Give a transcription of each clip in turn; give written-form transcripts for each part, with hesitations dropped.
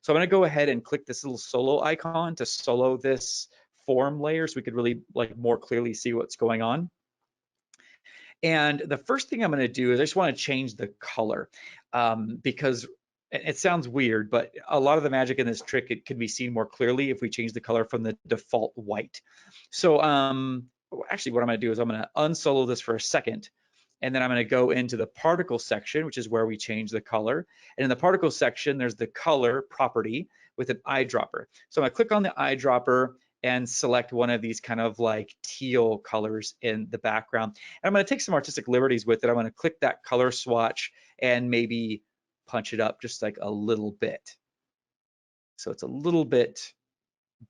So I'm going to go ahead and click this little solo icon to solo this form layer so we could really like more clearly see what's going on. And the first thing I'm going to do is I just want to change the color because it sounds weird, but a lot of the magic in this trick, it can be seen more clearly if we change the color from the default white. So actually what I'm going to do is I'm going to unsolo this for a second, and then I'm going to go into the particle section, which is where we change the color. And in the particle section, there's the color property with an eyedropper. So I'm going to click on the eyedropper and select one of these kind of like teal colors in the background. And I'm going to take some artistic liberties with it. I'm going to click that color swatch and maybe punch it up just like a little bit. So it's a little bit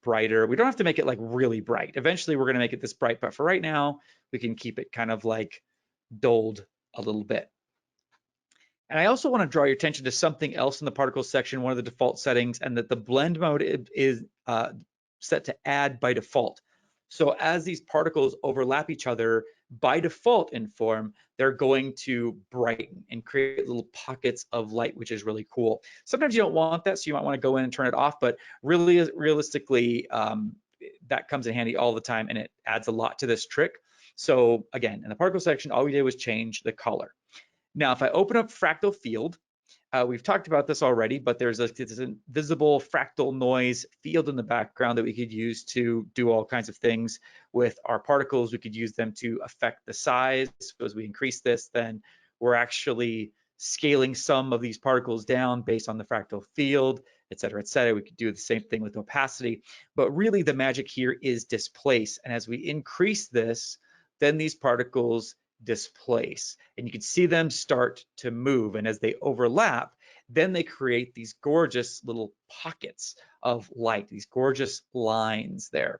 brighter. We don't have to make it like really bright. Eventually we're going to make it this bright, but for right now, we can keep it kind of like dulled a little bit. And I also want to draw your attention to something else in the particle section, one of the default settings, and that the blend mode is set to add by default. So as these particles overlap each other, by default in form, they're going to brighten and create little pockets of light, which is really cool. Sometimes you don't want that, so you might want to go in and turn it off, but really, realistically, that comes in handy all the time, and it adds a lot to this trick. So again, in the particle section, all we did was change the color. Now, if I open up Fractal Field, we've talked about this already, but there's a visible fractal noise field in the background that we could use to do all kinds of things with our particles. We could use them to affect the size. So as we increase this, then we're actually scaling some of these particles down based on the fractal field, et cetera, et cetera. We could do the same thing with opacity, but really the magic here is displace. And as we increase this, then these particles displace, and you can see them start to move, and as they overlap, then they create these gorgeous little pockets of light, these gorgeous lines there.